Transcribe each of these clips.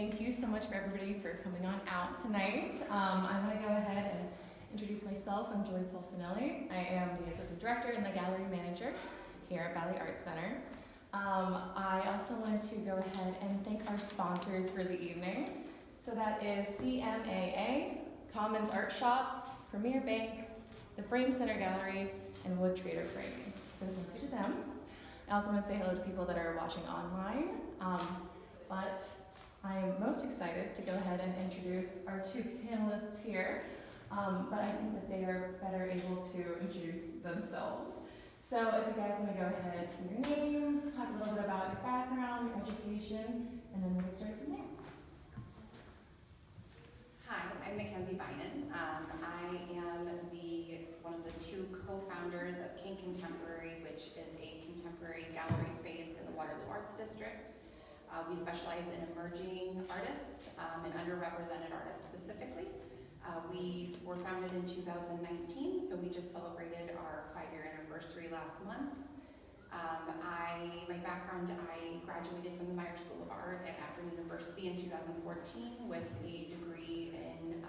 thank you so much for everybody for coming on out tonight. I'm going to go ahead and introduce myself. I'm Julie Polsinelli. I am the Assistant Director and the Gallery Manager here at Valley Arts Center. I also wanted to go ahead and thank our sponsors for the evening. So that is CMAA, Commons Art Shop, Premier Bank, the Frame Center Gallery, and Wood Trader Framing. So thank you to them. I also want to say hello to people that are watching online, but I am most excited to go ahead and introduce our two panelists here, but I think that they are better able to introduce themselves. So if you guys want to go ahead and say your names, talk a little bit about your background, your education, and then we'll get started from there. Hi, I'm McKenzie Beynon. I am one of the two co-founders of King Contemporary, which is a contemporary gallery space in the Waterloo Arts District. We specialize in emerging artists and underrepresented artists specifically. We were founded in 2019, so we just celebrated our 5-year anniversary last month. My background, I graduated from the Meyer School of Art at Akron University in 2014 with a degree in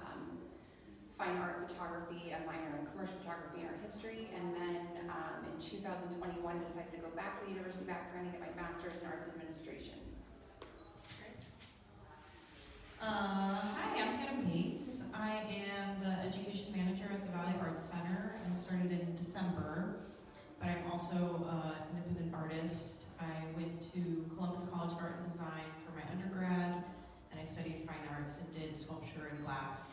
fine art photography, a minor in commercial photography and art history, and then in 2021 decided to go back to the University of Akron and get my master's in arts administration. Hi, I'm Hannah Bates. I am the education manager at the Valley Arts Center and started in December, but I'm also an independent artist. I went to Columbus College of Art and Design for my undergrad, and I studied fine arts and did sculpture and glass.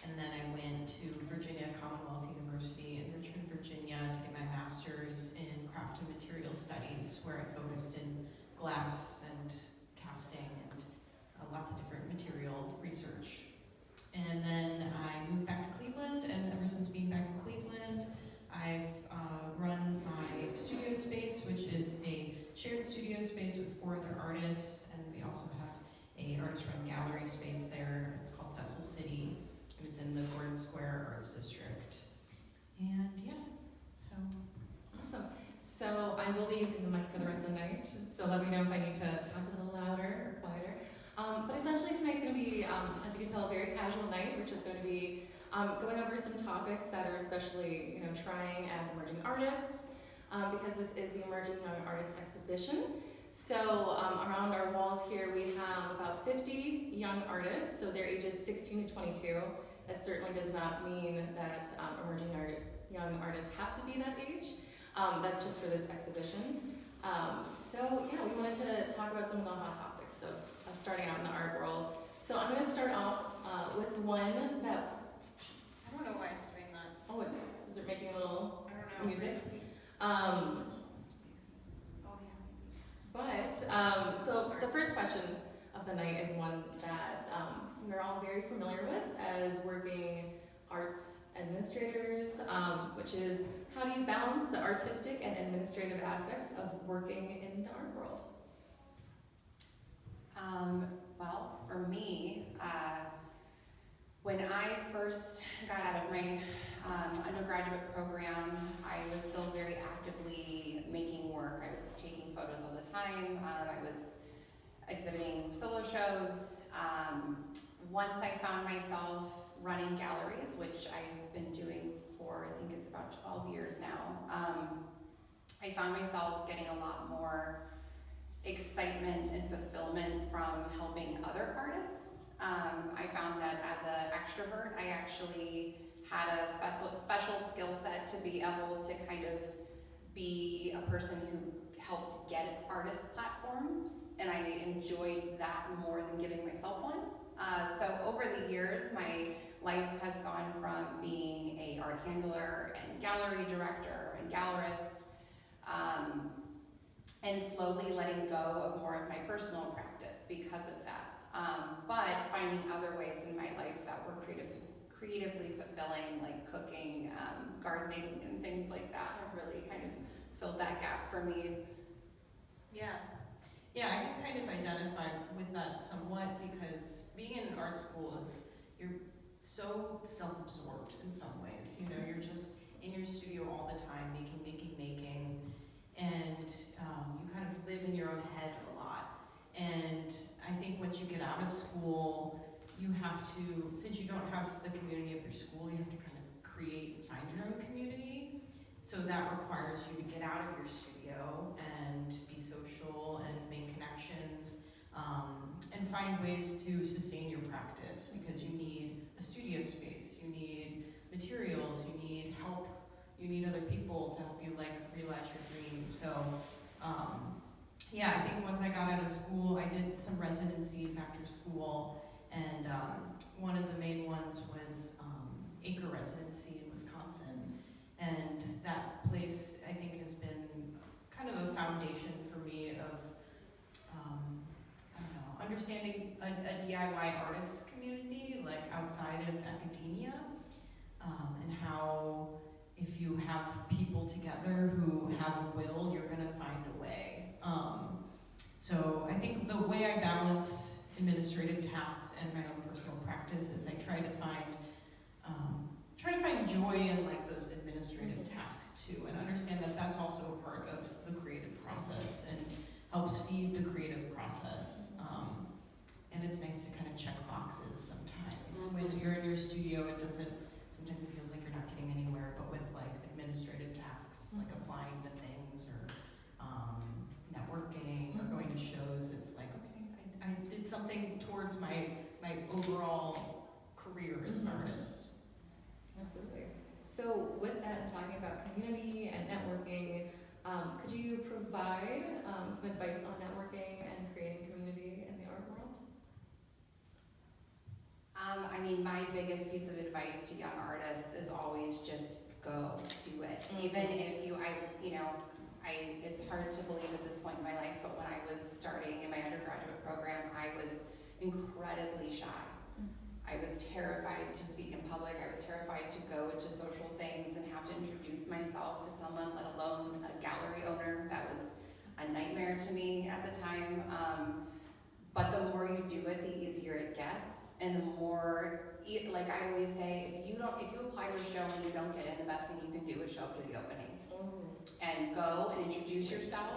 And then I went to Virginia Commonwealth University in Richmond, Virginia to get my master's in craft and material studies, where I focused in glass and casting and lots of different material research. And then I moved back to Cleveland, and ever since being back in Cleveland, I've run my studio space, which is a shared studio space with 4 other artists, and we also have a artist-run gallery space there. It's called Vessel City, and it's in the Gordon Square Arts District. And yes, so. Awesome. So I will be using the mic for the rest of the night, so let me know if I need to talk a little louder or quieter. But essentially tonight's going to be, as you can tell, a very casual night, which is going to be going over some topics that are especially, trying as emerging artists, because this is the Emerging Young Artist Exhibition. So around our walls here we have about 50 young artists, so they're ages 16 to 22. That certainly does not mean that young artists have to be that age. That's just for this exhibition. So yeah, we wanted to talk about some of the hot topics of starting out in the art world. So I'm going to start off with one that, I don't know why it's doing that. oh, is it making a little I don't know. music? Oh, But, so the first question of the night is one that we're all very familiar with as working arts administrators, which is, how do you balance the artistic and administrative aspects of working in the art world? Well, for me, when I first got out of my undergraduate program, I was still very actively making work. I was taking photos all the time. I was exhibiting solo shows. Once I found myself running galleries, which I have been doing for, I think it's about 12 years now, I found myself getting a lot more excitement and fulfillment from helping other artists. I found that as an extrovert, I actually had a special skill set to be able to kind of be a person who helped get artist platforms, and I enjoyed that more than giving myself one. So over the years, my life has gone from being an art handler and gallery director and gallerist, and slowly letting go of more of my personal practice because of that. But finding other ways in my life that were creatively fulfilling, like cooking, gardening, and things like that have really kind of filled that gap for me. Yeah, I can kind of identify with that somewhat, because being in art school you're so self-absorbed in some ways. You're just in your studio all the time, making, and you kind of live in your own head a lot. And I think once you get out of school, you have to, since you don't have the community of your school, you have to kind of create and find your own community. So that requires you to get out of your studio and be social and make connections, and find ways to sustain your practice, because you need a studio space, you need materials, you need help, you need other people to help you like realize your dream. So yeah, I think once I got out of school, I did some residencies after school, and one of the main ones was Acre Residency in Wisconsin, and that place I think has been kind of a foundation for me of I don't know, understanding a DIY artist community like outside of academia, and how if you have people together who have a will, you're gonna find a way. So I think the way I balance administrative tasks and my own personal practice is I try to find joy in like those administrative tasks too, and understand that that's also a part of the creative process and helps feed the creative process. And it's nice to kind of check boxes sometimes. When you're in your studio, sometimes it feels like you're not getting anywhere, but with like administrative tasks, like applying to things or networking or going to shows, it's like, okay, I did something towards my overall career as an artist. Absolutely. So with that, and talking about community and networking, could you provide some advice on networking and creating community in the art world? I mean, my biggest piece of advice to young artists is always just go, do it. Even if it's hard to believe at this point in my life, but when I was starting in my undergraduate program, I was incredibly shy. I was terrified to speak in public. I was terrified to go to social things and have to introduce myself to someone, let alone a gallery owner. That was a nightmare to me at the time. But the more you do it, the easier it gets. And the more, like I always say, if you apply to a show and you don't get in, the best thing you can do is show up to the opening. And go and introduce yourself.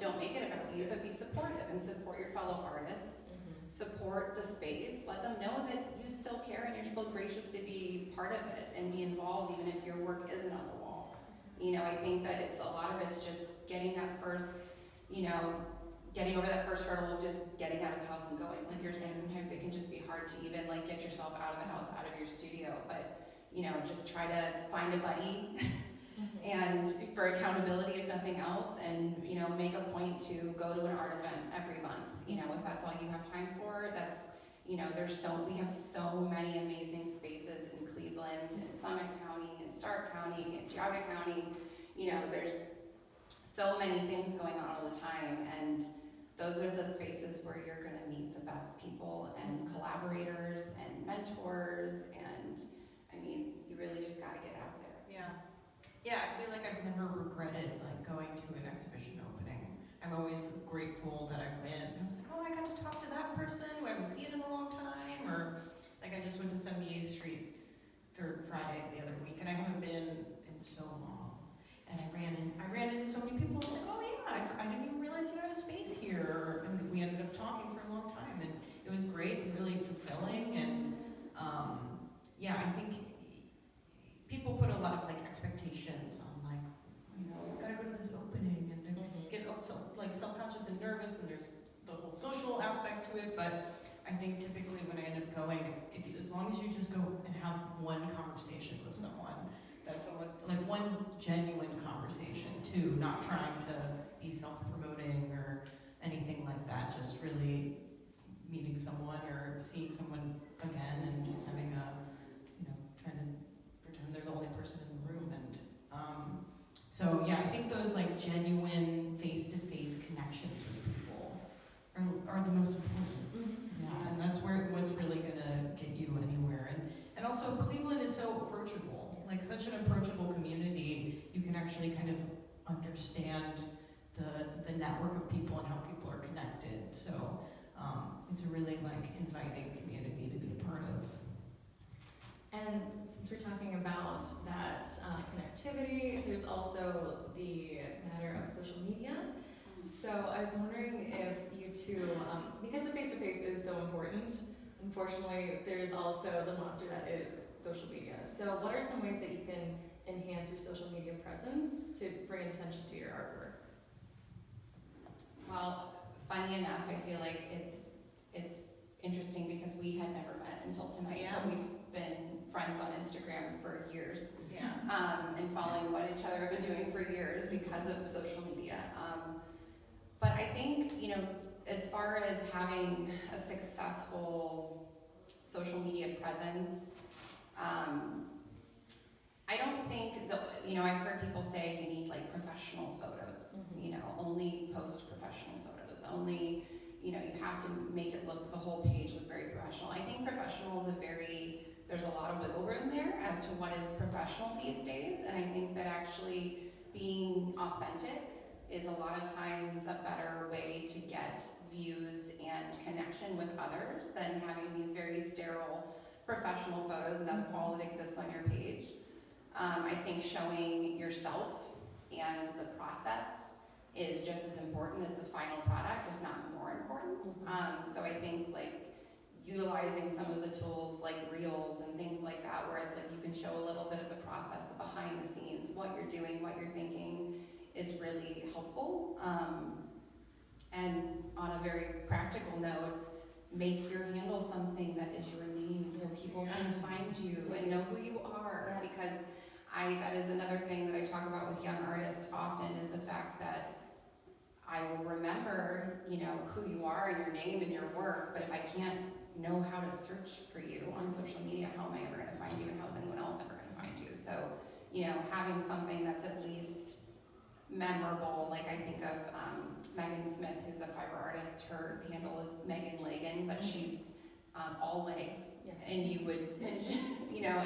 Don't make it about you, but be supportive and support your fellow artists. Support the space. Let them know that you still care and you're still gracious to be part of it and be involved even if your work isn't on the wall. I think that a lot of it's just getting that first, getting over that first hurdle of just getting out of the house and going. Like you're saying, sometimes it can just be hard to even like get yourself out of the house, out of your studio. But, just try to find a buddy and for accountability if nothing else, and, make a point to go to an art event every month. If that's all you have time for, that's, we have so many amazing spaces in Cleveland and Summit County and Stark County and Geauga County. There's so many things going on all the time, and those are the spaces where you're going to meet the best people and collaborators and mentors, and you really just got to get out there. Yeah, I feel like I've never regretted like going to an exhibition opening. I'm always grateful that I went. I was like, oh, I got to talk to that person who I haven't seen in a long time, or like I just went to 78th Street third Friday the other week, and I haven't been in so long. And I ran into so many people. I was like, oh yeah, I didn't even realize you had a space here. And we ended up talking for a long time, and it was great and really fulfilling. And yeah, I think people put a lot of like expectations on like, gotta go to this opening and get also like self-conscious and nervous, and there's the whole social aspect to it. But I think typically when I end up going, as long as you just go and have one conversation with someone, that's almost like one genuine conversation too, not trying to be self-promoting or anything like that, just really meeting someone or seeing someone again and just having trying to pretend they're the only person in the room. And so yeah, I think those like genuine face-to-face connections with people are the most important. Yeah, and that's what's really gonna get you anywhere. And also Cleveland is so approachable, like such an approachable community. You can actually kind of understand the network of people and how people are connected. So it's a really like inviting community to be a part of. And since we're talking about that connectivity, there's also the matter of social media. So I was wondering if you two, because the face-to-face is so important, unfortunately, there's also the monster that is social media. So what are some ways that you can enhance your social media presence to bring attention to your artwork? Well, funny enough, I feel like it's interesting because we had never met until tonight, Yeah. but we've been friends on Instagram for years, Yeah. and following what each other have been doing for years because of social media. But I think, you know, as far as having a successful social media presence, I don't think that, you know, I've heard people say you need like professional photos, you know, only post professional photos, only, you know, you have to make it look, the whole page look very professional. I think professional is there's a lot of wiggle room there as to what is professional these days, and I think that actually being authentic is a lot of times a better way to get views and connection with others than having these very sterile professional photos, and that's all that exists on your page. I think showing yourself and the process is just as important as the final product, if not more important. So I think like utilizing some of the tools like Reels and things like that, where it's like you can show a little bit of the process, the behind the scenes, what you're doing, what you're thinking, is really helpful. And on a very practical note, make your handle something that is your name so people can find you and know who you are. Yes. Because that is another thing that I talk about with young artists often, is the fact that I will remember, you know, who you are and your name and your work, but if I can't know how to search for you on social media, how am I ever gonna find you, and how is anyone else ever gonna find you? So, you know, having something that's at least memorable, like I think of Megan Smith, who's a fiber artist. Her handle is Megan Lagan, but she's all legs, Yes. and you would, you know,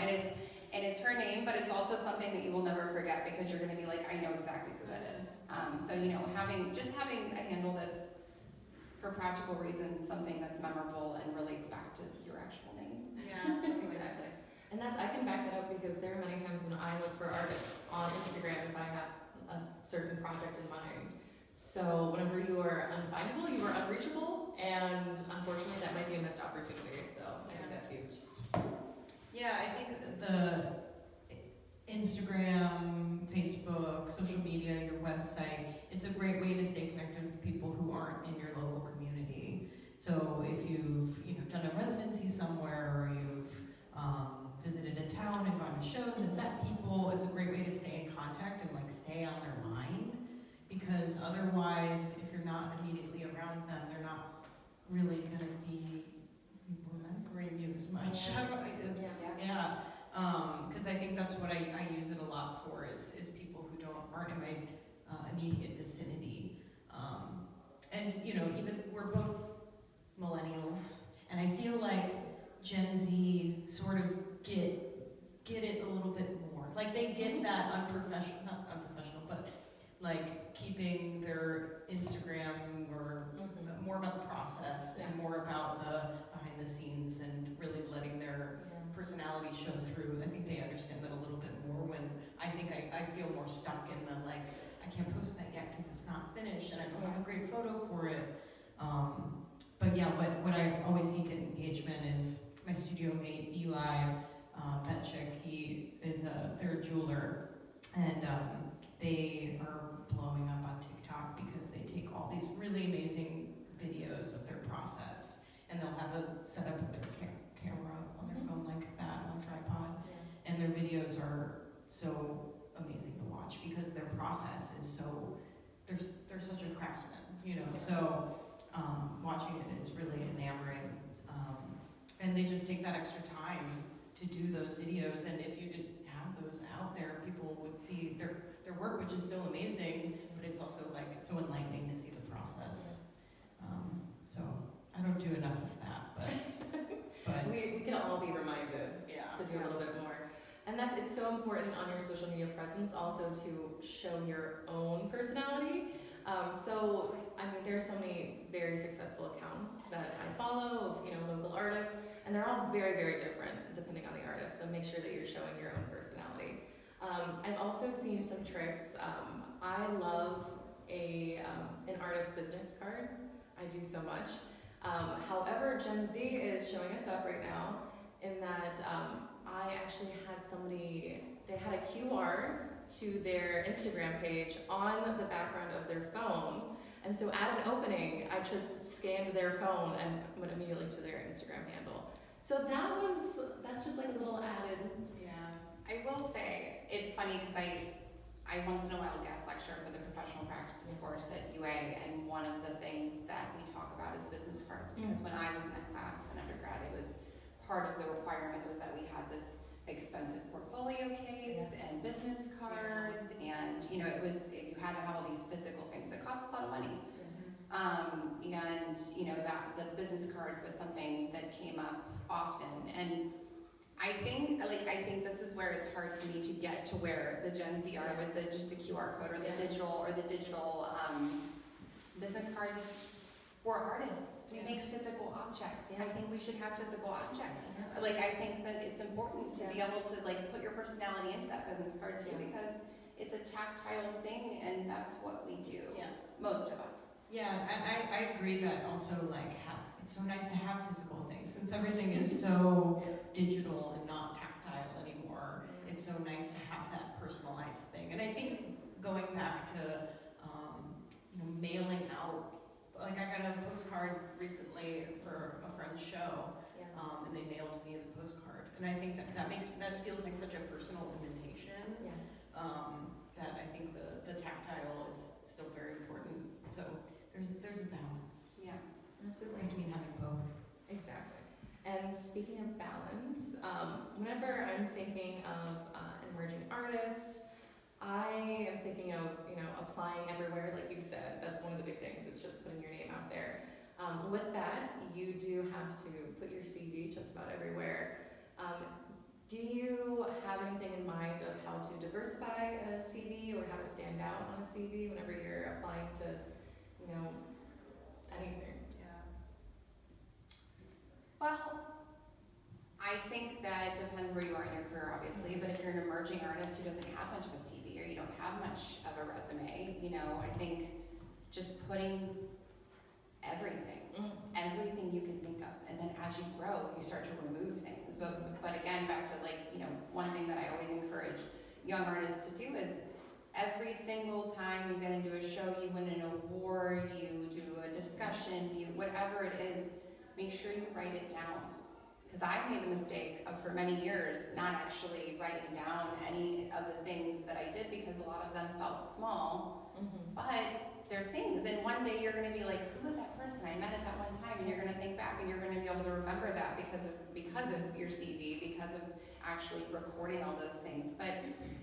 and it's her name, but it's also something that you will never forget because you're going to be like, I know exactly who that is. So you know, having a handle that's, for practical reasons, something that's memorable and relates back to your actual name. Yeah, totally. Exactly. And I can back that up because there are many times when I look for artists on Instagram if I have a certain project in mind. So whenever you are unfindable, you are unreachable, and unfortunately that might be a missed opportunity, so I think that's huge. Yeah, I think the Instagram, Facebook, social media, your website, it's a great way to stay connected with people who aren't in your local community. So if you've done a residency somewhere, or you've visited a town and gone to shows and met people, it's a great way to stay in contact and like stay on their mind. Because otherwise, if you're not immediately around them, they're not really gonna be remembering you as much. Yeah. Because I think that's what I use it a lot for is people who aren't in my immediate vicinity. And you know, even we're both millennials, and I feel like Gen Z sort of get it a little bit more. Like they get that not unprofessional, but like keeping their Instagram or more about the process and more about the behind the scenes and really letting their personality show through. I think they understand that a little bit more when I think I feel more stuck in the like, I can't post that yet because it's not finished and I don't have a great photo for it. But yeah, what I always seek in engagement is my studio mate, Eli, that chick, they're a jeweler, and they are blowing up on TikTok because they take all these really amazing videos of their process, and they'll have a setup with their camera on their phone like that on a tripod, and their videos are so amazing to watch because their process is so, they're such a craftsman, you know, so watching it is really enamoring, and they just take that extra time to do those videos, and if you didn't have those out there, people would see their work, which is still amazing, but it's also like so enlightening to see the process. So I don't do enough of that, but we can all be reminded to do a little bit more. And it's so important on your social media presence also to show your own personality. So I mean, there's so many very successful accounts that I follow of local artists, and they're all very, very different depending on the artist. So make sure that you're showing your own personality. I've also seen some tricks. I love an artist business card. I do so much. However, Gen Z is showing us up right now in that I actually had somebody, they had a QR to their Instagram page on the background of their phone. And so at an opening, I just scanned their phone and went immediately to their Instagram handle. So that's just like a little added. Yeah. I will say, it's funny because I once in a while guest lecture for the professional practices course at UA, and one of the things that we talk about is business cards, because when I was in that class in undergrad, it was part of the requirement was that we had this expensive portfolio case and business cards, and you had to have all these physical things that cost a lot of money. And that the business card was something that came up often, and I think this is where it's hard for me to get to where the Gen Z are with just the QR code or the digital business cards. We're artists. We make physical objects. I think we should have physical objects. I think that it's important to be able to put your personality into that business card too, because it's a tactile thing, and that's what we do. Yes. Most of us. Yeah, and I agree that also it's so nice to have physical things, since everything is so digital and not tactile anymore. It's so nice to have that personalized thing. And I think going back to mailing out, I got a postcard recently for a friend's show, and they mailed me the postcard. And I think that feels like such a personal invitation. That I think the tactile is still very important. So there's a balance. Yeah. Absolutely. Between having both. Exactly. And speaking of balance, whenever I'm thinking of an emerging artist, I am thinking of applying everywhere, like you said. That's one of the big things. It's just putting your name out there. With that, you do have to put your CV just about everywhere. Do you have anything in mind of how to diversify a CV or how to stand out on a CV whenever you're applying to, anything? Yeah. Well, I think that it depends where you are in your career, obviously, but if you're an emerging artist who doesn't have much of a CV or you don't have much of a resume, I think just putting everything you can think of, and then as you grow, you start to remove things. But again, back to one thing that I always encourage young artists to do is every single time you get into a show, you win an award, you do a discussion, whatever it is, make sure you write it down. Because I made the mistake of, for many years, not actually writing down any of the things that I did, because a lot of them felt small, but they're things. And one day you're going to be like, who was that person I met at that one time? And you're going to think back, and you're going to be able to remember that because of your CV, because of actually recording all those things. But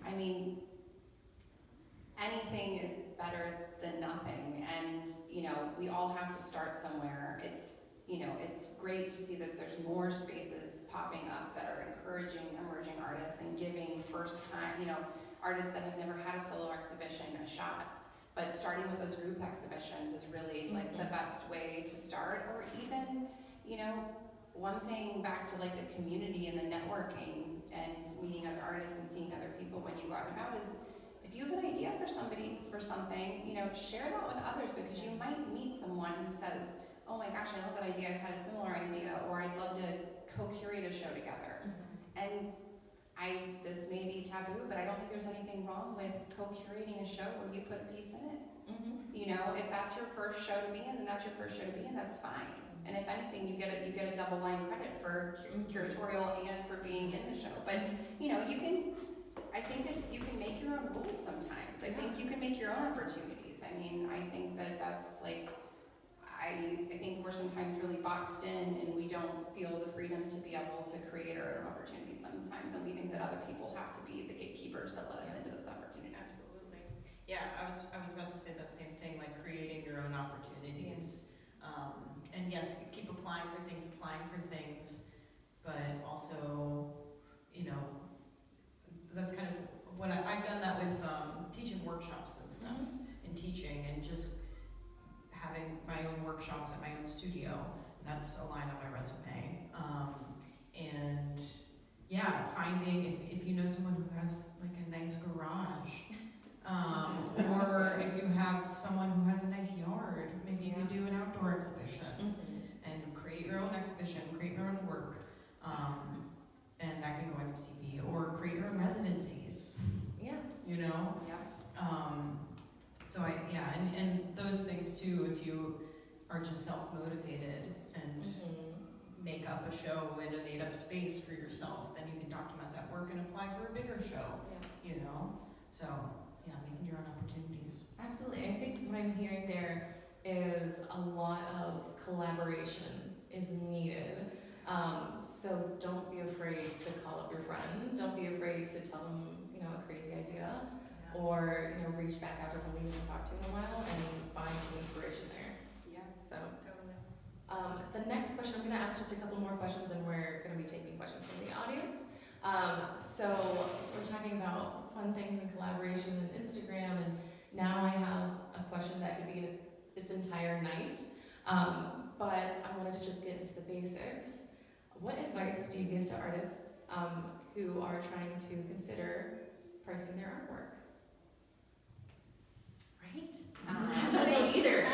I mean, anything is better than nothing, and we all have to start somewhere. It's great to see that there's more spaces popping up that are encouraging emerging artists and giving artists that have never had a solo exhibition a shot. But starting with those group exhibitions is really the best way to start. Or even, one thing back to the community and the networking and meeting other artists and seeing other people when you go out and about is, if you have an idea for something, share that with others, because you might meet someone who says, oh my gosh, I love that idea, I had a similar idea, or I'd love to co-curate a show together. And this may be taboo, but I don't think there's anything wrong with co-curating a show where you put a piece in it. If that's your first show to be in, then that's your first show to be in, that's fine. And if anything, you get a double line credit for curatorial and for being in the show. But I think that you can make your own rules sometimes. I think you can make your own opportunities. I mean, I think that's I think we're sometimes really boxed in, and we don't feel the freedom to be able to create our own opportunities sometimes, and we think that other people have to be the gatekeepers that let us into those opportunities. Absolutely. Yeah, I was about to say that same thing, creating your own opportunities. And yes, keep applying for things, but also, that's kind of what I've done that with teaching workshops and stuff, and teaching, and just having my own workshops at my own studio. That's a line on my resume. And yeah, finding if you know someone who has a nice garage, or if you have someone who has a nice yard, maybe you could do an outdoor exhibition. And just self-motivated and make up a show in a made-up space for yourself, then you can document that work and apply for a bigger show, you know? So, yeah, making your own opportunities. Absolutely. I think what I'm hearing there is a lot of collaboration is needed. So don't be afraid to call up your friend. Don't be afraid to tell them, a crazy idea, or reach back out to somebody you haven't talked to in a while and find some inspiration there. Yeah. So Totally. the next question, I'm going to ask just a couple more questions, then we're going to be taking questions from the audience. So we're talking about fun things and collaboration and Instagram, and now I have a question that could be its entire night. But I wanted to just get into the basics. What advice do you give to artists who are trying to consider pricing their artwork? Right? I don't know either.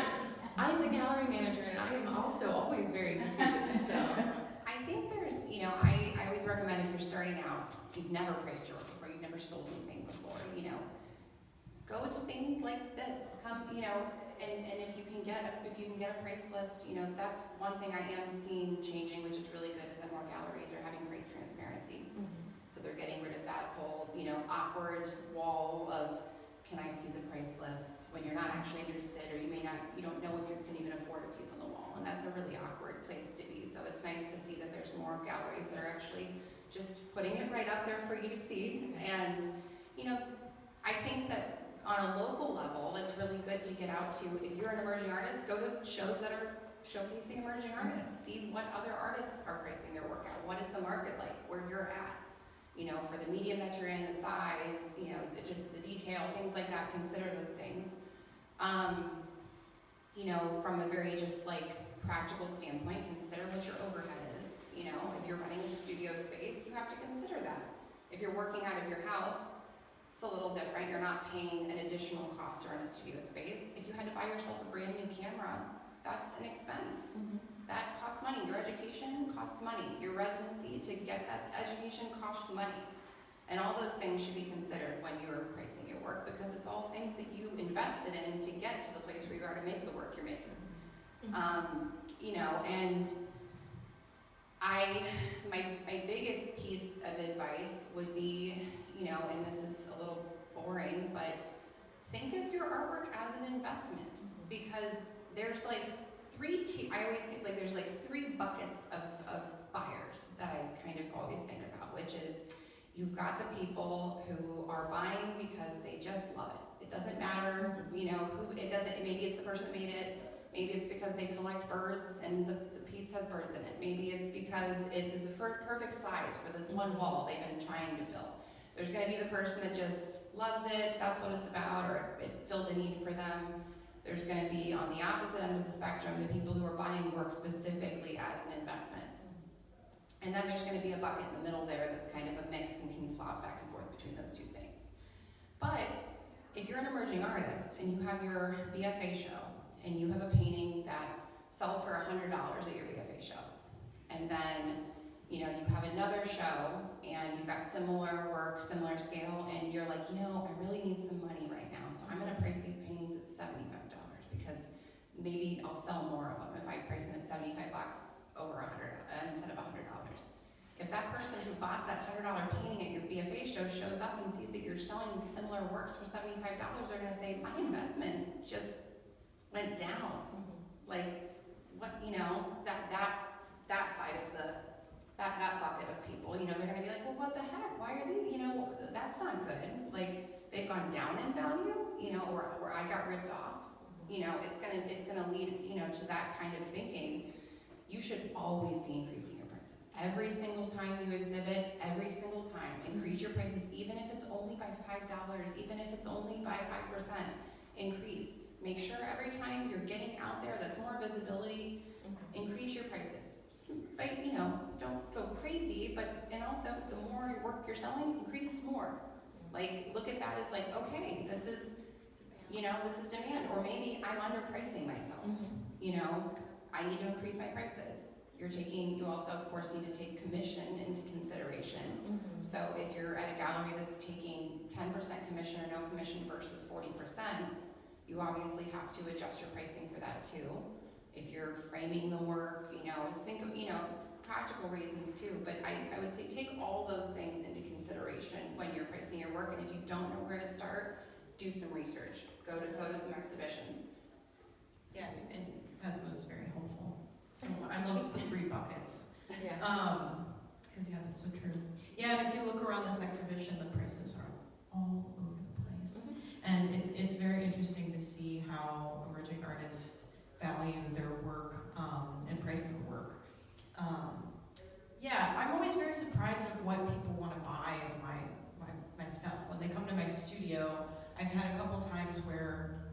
I'm the gallery manager, and I am also always very confused. So I think there's, I always recommend if you're starting out, you've never priced your work before, you've never sold anything before, go to things like this. Come, and if you can get a price list, that's one thing I am seeing changing, which is really good, is that more galleries are having price transparency. So they're getting rid of that whole, awkward wall of, can I see the price list, when you're not actually interested, or you don't know if you can even afford a piece on the wall, and that's a really awkward place to be. So it's nice to see that there's more galleries that are actually just putting it right up there for you to see. And, I think that on a local level, it's really good to get out to, if you're an emerging artist, go to shows that are showcasing emerging artists. See what other artists are pricing their work at. What is the market like where you're at? For the medium that you're in, the size, just the detail, things like that. Consider those things. From a very just practical standpoint, consider what your overhead is. If you're running a studio space, you have to consider that. If you're working out of your house, it's a little different. You're not paying an additional cost to run a studio space. If you had to buy yourself a brand new camera, that's an expense. That costs money. Your education costs money. Your residency to get that education costs money. And all those things should be considered when you're pricing your work, because it's all things that you invested in to get to the place where you are to make the work you're making. And my biggest piece of advice would be, and this is a little boring, but think of your artwork as an investment, because there's I always get there's three buckets of buyers that I kind of always think about, which is you've got the people who are buying because they just love it. It doesn't matter, who it doesn't. Maybe it's the person that made it. Maybe it's because they collect birds and the piece has birds in it. Maybe it's because it is the perfect size for this one wall they've been trying to fill. There's going to be the person that just loves it, that's what it's about, or it filled a need for them. There's going to be, on the opposite end of the spectrum, the people who are buying work specifically as an investment. And then there's going to be a bucket in the middle there that's kind of a mix and can flop back and forth between those two things. But if you're an emerging artist and you have your BFA show, and you have a painting that sells for $100 at your BFA show, and then you have another show and you've got similar work, similar scale, and you're like, I really need some money right now, so I'm gonna price these paintings at $75 because maybe I'll sell more of them if I price them at $75 over $100 instead of $100. If that person who bought that $100 painting at your BFA show shows up and sees that you're selling similar works for $75, they're gonna say, my investment just went down. That side of that bucket of people, they're gonna be like, well, what the heck? Why are these, that's not good. They've gone down in value, or I got ripped off. It's gonna lead, to that kind of thinking. You should always be increasing your prices. Every single time you exhibit, every single time, increase your prices, even if it's only by $5, even if it's only by 5%, increase. Make sure every time you're getting out there, that's more visibility, increase your prices. Don't go crazy, and also the more work you're selling, increase more. Look at that as okay, this is demand, or maybe I'm underpricing myself. I need to increase my prices. You also, of course, need to take commission into consideration. So if you're at a gallery that's taking 10% commission or no commission versus 40%, you obviously have to adjust your pricing for that too. if you're framing the work, think of, practical reasons too, but I would say take all those things into consideration when you're pricing your work, and if you don't know where to start, do some research, go to some exhibitions. Yes, and that was very helpful. So I love the 3 buckets. Yeah. Because that's so true. Yeah, and if you look around this exhibition, the prices are all over the place. And it's very interesting to see how emerging artists value their work and price their work. Yeah, I'm always very surprised at what people want to buy of my stuff. When they come to my studio, I've had a couple times where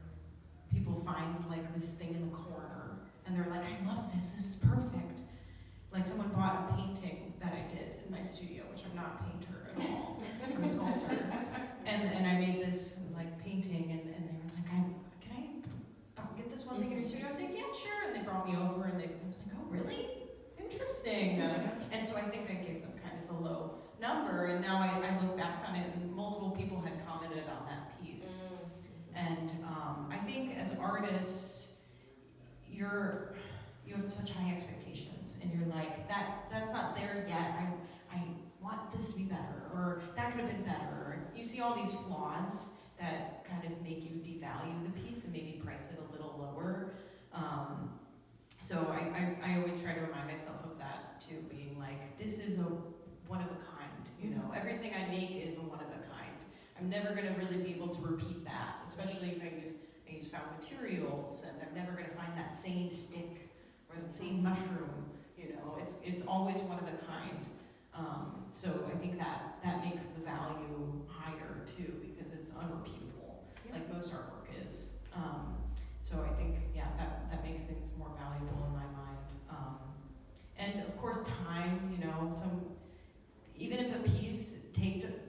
people find like this thing in the corner and they're like, I love this is perfect. Like someone bought a painting that I did in my studio, which I'm not a painter at all. I'm a sculptor. And I made this like painting and they were like, can I get this one thing in your studio? I was like, yeah, sure. And they brought me over and I was like, oh, really? Interesting. And so I think I gave them kind of a low number, and now I look back on it and multiple people had commented on that piece. And I think as artists, you have such high expectations, and you're like, that's not there yet. I want this to be better, or that could have been better. You see all these flaws that kind of make you devalue the piece and maybe price it a little lower. So I always try to remind myself of that too, being like, this is a one of a kind, Everything I make is a one of a kind. I'm never gonna really be able to repeat that, especially if I use found materials, and I'm never gonna find that same stick or the same mushroom, It's always one of a kind. So I think that makes the value higher too, because it's unrepeatable, like most artwork is. So I think, that makes things more valuable in my mind. And of course time, even if a piece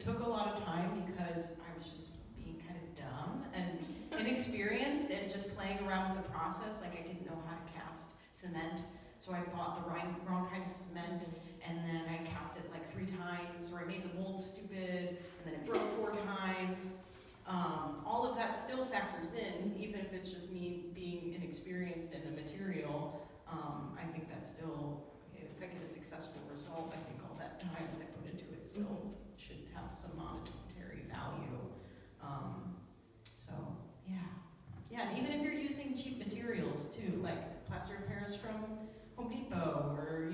took a lot of time because I was just being kind of dumb and inexperienced and just playing around with the process, like I didn't know how to cast cement, so I bought the wrong kind of cement, and then I cast it like 3 times, or I made the mold stupid, and then it broke 4 times. All of that still factors in, even if it's just me being inexperienced in the material. I think that's still, if I get a successful result, I think all that time that I put into it still should have some monetary value. And even if you're using cheap materials too, like plaster of Paris from Home Depot, or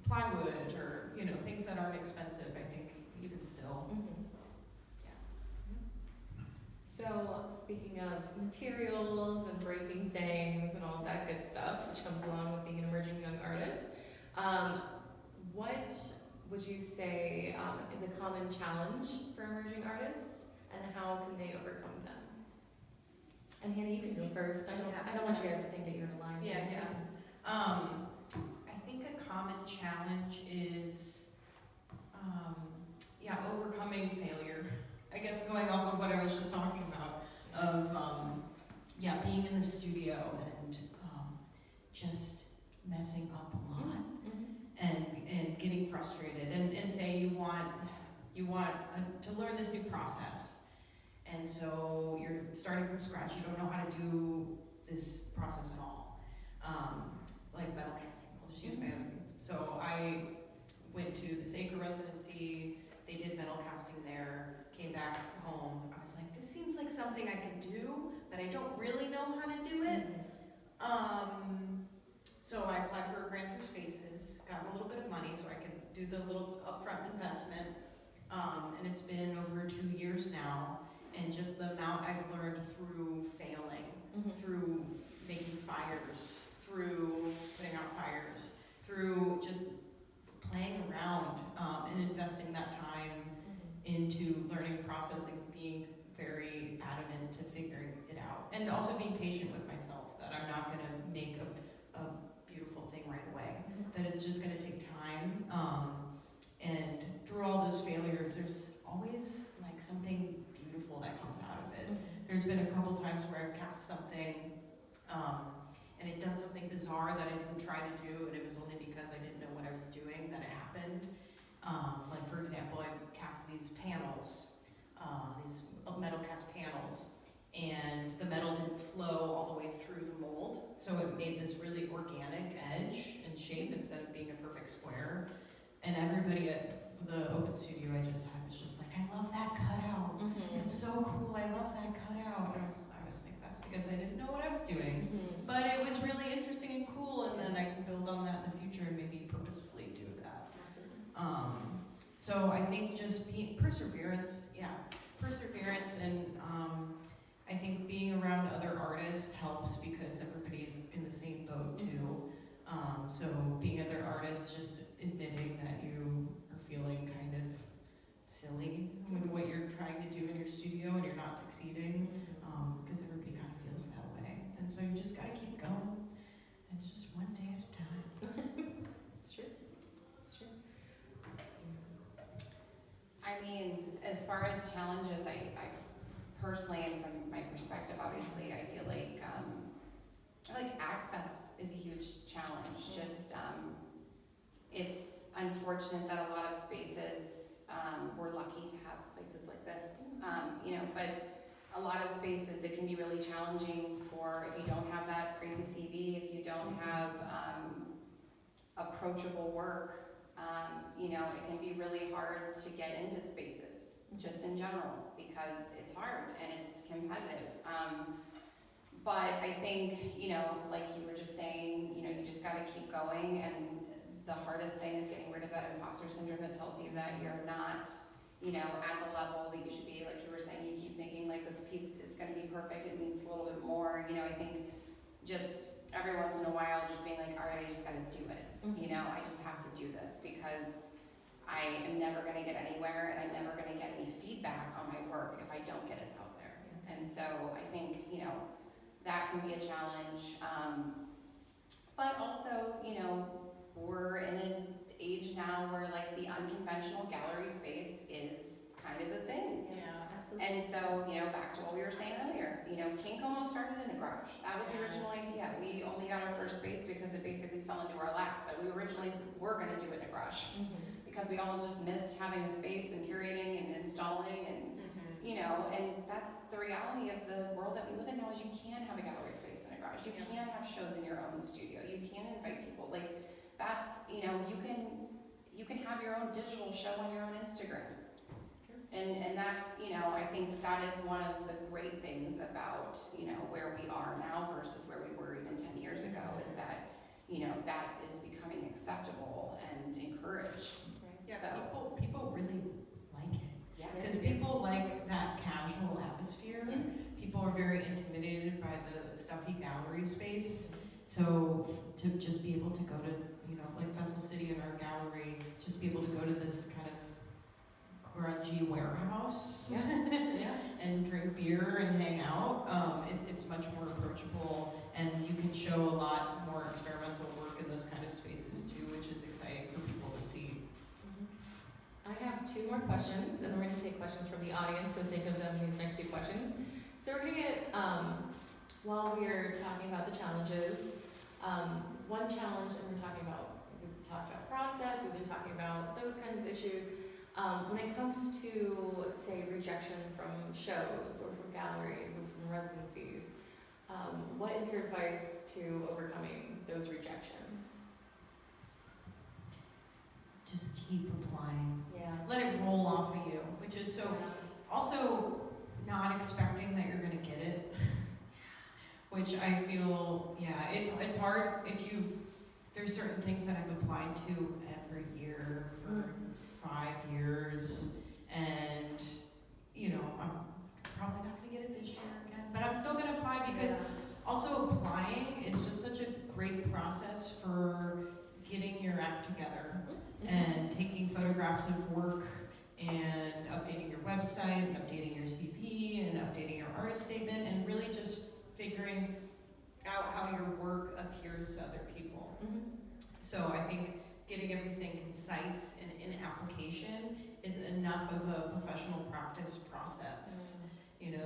plywood, or things that aren't expensive, I think even still. So, speaking of materials and breaking things and all that good stuff, which comes along with being an emerging young artist, what would you say is a common challenge for emerging artists, and how can they overcome them? And Hannah, you can go first. I don't want you guys to think that you're in a line. I think a common challenge is, overcoming failure. I guess going off of what I was just talking about, of being in the studio and just messing up a lot, and getting frustrated, and say you want to learn this new process, and so you're starting from scratch. You don't know how to do this process at all, like metal casting. I'll just use my own. So I went to the Saker residency. They did metal casting there. Came back home. I was like, this seems like something I could do, but I don't really know how to do it. So I applied for a grant through Spaces, got a little bit of money so I could do the little upfront investment, and it's been over 2 years now, and just the amount I've learned through failing, through making fires, through putting out fires, through just playing around, and investing that time into learning the process and being very adamant to figuring it out, and also being patient with myself, that I'm not going to make a beautiful thing right away, that it's just going to take time, and through all those failures there's always like something beautiful that comes out of it. There's been a couple times where I've cast something and it does something bizarre that I didn't try to do, and it was only because I didn't know what I was doing that it happened. Like for example, I cast these panels, these metal cast panels, and the metal didn't flow all the way through the mold. So so it made this really organic edge and shape instead of being a perfect square. And everybody at the open studio I just had was just like, I love that cutout. It's so cool, I love that cutout. And I was thinking that's because I didn't know what I was doing. But it was really interesting and cool, and then I can build on that in the future and maybe purposefully do that. So I think just perseverance, and I think being around other artists helps because everybody's in the same boat too. So being other artists, just admitting that you are feeling kind of silly with what you're trying to do in your studio and you're not succeeding, because everybody kind of feels that way. And so you just gotta keep going. It's just one day at a time. It's true. It's true. I mean, as far as challenges, I personally, and from my perspective, obviously, I feel like access is a huge challenge. Just it's unfortunate that a lot of spaces, we're lucky to have places like this, but a lot of spaces it can be really challenging for if you don't have that crazy CV, if you don't have approachable work. It can be really hard to get into spaces, just in general, because it's hard and it's competitive. But I think, like you were just saying, you just gotta keep going, and the hardest thing is getting rid of that imposter syndrome that tells you that you're not, at the level that you should be. Like you were saying, you keep thinking like this piece is gonna be perfect, it needs a little bit more. I think just every once in a while just being like, all right, I just gotta do it. I just have to do this because I am never gonna get anywhere, and I'm never gonna get any feedback on my work if I don't get it out there. And so I think, that can be a challenge. But also, we're in an age now where like the unconventional gallery space is kind of the thing. Yeah, absolutely. And so, back to what we were saying earlier, Kink almost started in a garage. That was the original idea. We only got our first space because it basically fell into our lap, but we originally were gonna do it in a garage because we all just missed having a space and curating and installing and, and that's the reality of the world that we live in now is you can have a gallery space in a garage. You can have shows in your own studio. You can invite people. Like that's, you can have your own digital show on your own Instagram. And that's, I think that is one of the great things about, where we are now versus where we were even 10 years ago is that, that is becoming acceptable and encouraged. Yeah, So, people really like it. yeah. Because people like that casual atmosphere. Yes. People are very intimidated by the stuffy gallery space. So to just be able to go to, like Festival City in our gallery, just be able to go to this kind of grungy warehouse and drink beer and hang out, it's much more approachable, and you can show a lot more experimental work in those kind of spaces too, which is exciting for people to see. I have two more questions, and we're going to take questions from the audience, so think of them in these next two questions. So we're going to get, while we're talking about the challenges, one challenge, and we've talked about process, we've been talking about those kinds of issues. When it comes to, say, rejection from shows or from galleries or from residencies, what is your advice to overcoming those rejections? Just keep applying. Yeah. Let it roll off of you, which is so, also not expecting that you're gonna get it, which I feel, it's hard if there's certain things that I've applied to every year for 5 years, and I'm probably not gonna get it this year again, but I'm still gonna apply because also applying is just such a great process for getting your act together and taking photographs of work and updating your website and updating your CV and updating your artist statement and really just figuring out how your work appears to other people. So I think getting everything concise and in application is enough of a professional practice process.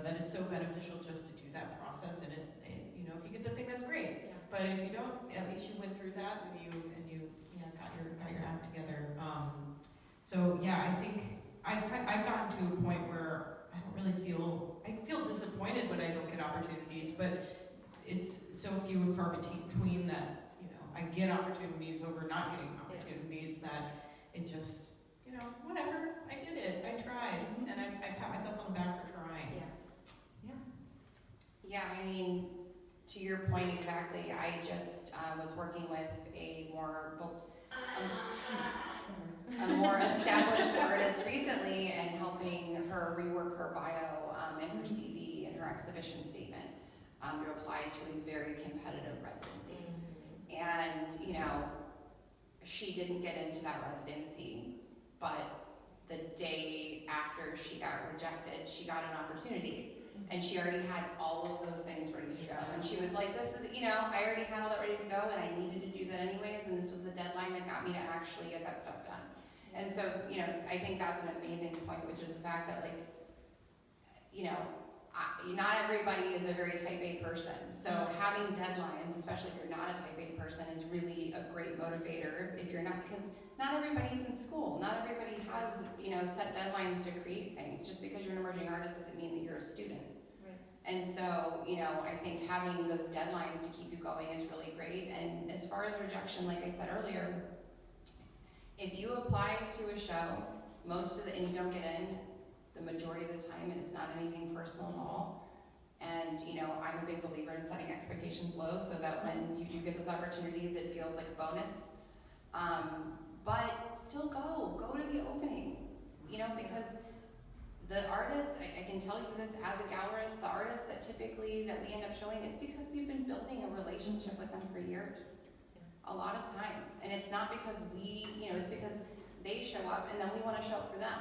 That it's so beneficial just to do that process, and it if you get the thing, that's great. Yeah. But if you don't, at least you went through that and you got your act together. So yeah, I think I've gotten to a point where I feel disappointed when I don't get opportunities, but it's so few and far between that, you know, I get opportunities over not getting opportunities that it just, you know, whatever, I did it, I tried, and I pat myself on the back for trying. Yes. Yeah, I mean, to your point exactly, I just was working with a more established artist recently and helping her rework her bio and her CV and her exhibition statement to apply to a very competitive residency. And, you know, she didn't get into that residency, but the day after she got rejected, she got an opportunity. And she already had all of those things ready to go. And she was like, this is, you know, I already had all that ready to go and I needed to do that anyways. And this was the deadline that got me to actually get that stuff done. And so, you know, I think that's an amazing point, which is the fact that, like, you know, not everybody is a very type A person. So having deadlines, especially if you're not a type A person, is really a great motivator if you're not, because not everybody's in school. Not everybody has, you know, set deadlines to create things. Just because you're an emerging artist doesn't mean that you're a student. Right. And so, you know, I think having those deadlines to keep you going is really great. And as far as rejection, like I said earlier, if you apply to a show, and you don't get in, the majority of the time, and it's not anything personal at all. And, you know, I'm a big believer in setting expectations low so that when you do get those opportunities, it feels like a bonus. But still go to the opening, you know, because the artists, I can tell you this as a gallerist, the artists that we end up showing, it's because we've been building a relationship with them for years. A lot of times. And it's not because it's because they show up and then we want to show up for them.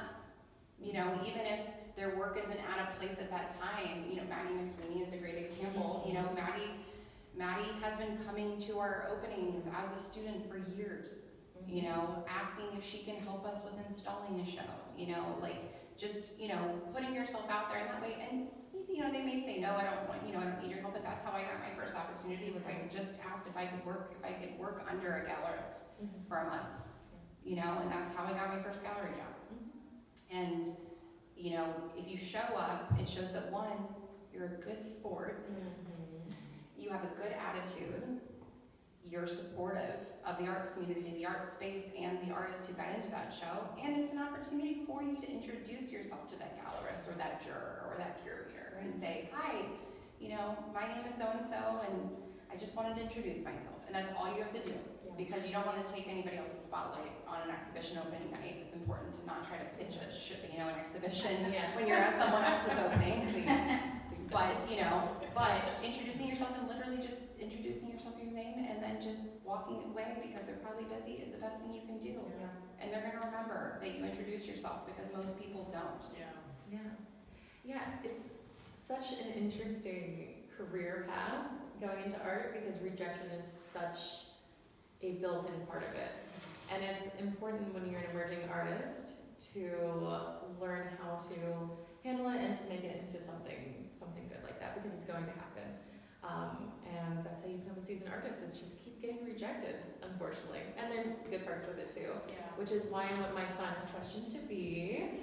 You know, even if their work isn't at a place at that time, you know, Maddie McSweeney is a great example. You know, Maddie has been coming to our openings as a student for years, you know, asking if she can help us with installing a show, you know, like just, you know, putting yourself out there in that way. And, you know, they may say, no, I don't need your help, but that's how I got my first opportunity was I just asked if I could work under a gallerist for a month, you know, and that's how I got my first gallery job. And, you know, if you show up, it shows that one, you're a good sport, you have a good attitude, you're supportive of the arts community, the art space, and the artists who got into that show, and it's an opportunity for you to introduce yourself to that gallerist or that juror or that curator and say, hi, you know, my name is so-and-so, and I just wanted to introduce myself. And that's all you have to do. Because you don't want to take anybody else's spotlight on an exhibition opening night. It's important to not try to pitch an exhibition when you're at someone else's opening. But introducing yourself and literally just introducing yourself, your name, and then just walking away because they're probably busy is the best thing you can do. Yeah. And they're going to remember that you introduced yourself because most people don't. Yeah, it's such an interesting career path going into art because rejection is such a built-in part of it. And it's important when you're an emerging artist to learn how to handle it and to make it into something good like that because it's going to happen. And that's how you become a seasoned artist is just keep getting rejected, unfortunately. And there's good parts with it too, which is why I want my final question to be,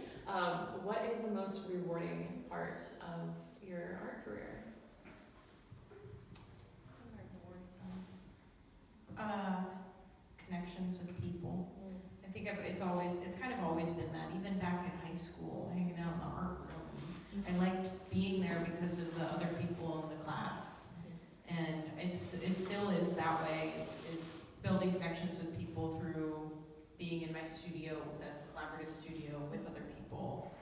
what is the most rewarding part of your art career? Connections with people. I think it's kind of always been that. Even back in high school, hanging out in the art room, I liked being there because of the other people in the class, and it still is that way. Is building connections with people through being in my studio. That's a collaborative studio with other people,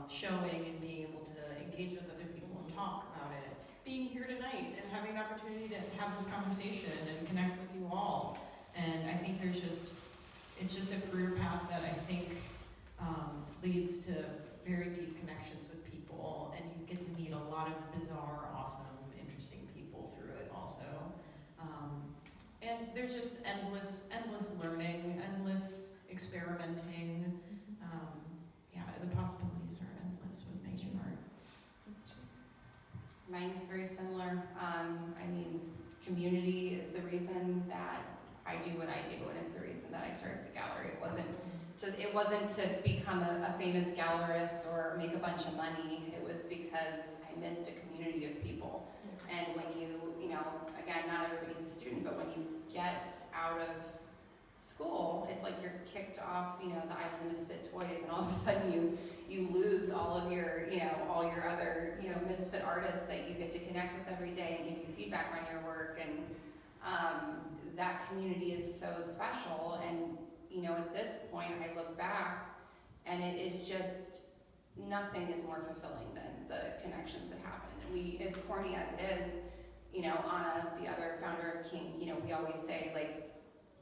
showing and being able to engage with other people and talk about it. Being here tonight and having an opportunity to have this conversation and connect with you all. And I think it's just a career path that I think leads to very deep connections with people, and you get to meet a lot of bizarre, awesome, interesting people through it also. And there's just endless learning, endless experimenting. The possibilities are endless with making art. That's true. Mine's very similar. Community is the reason that I do what I do, and it's the reason that I started the gallery. It wasn't to become a famous gallerist or make a bunch of money. It was because I missed a community of people. And when you know, again, not everybody's a student, but when you get out of school, it's like you're kicked off, you know, the island of misfit toys, and all of a sudden you lose all of your, you know, all your other, you know, misfit artists that you get to connect with every day and give you feedback on your work. And that community is so special. And, you know, at this point, I look back and it is just, nothing is more fulfilling than the connections that happen. And we, as corny as it is, you know, Anna, the other founder of King, you know, we always say, like,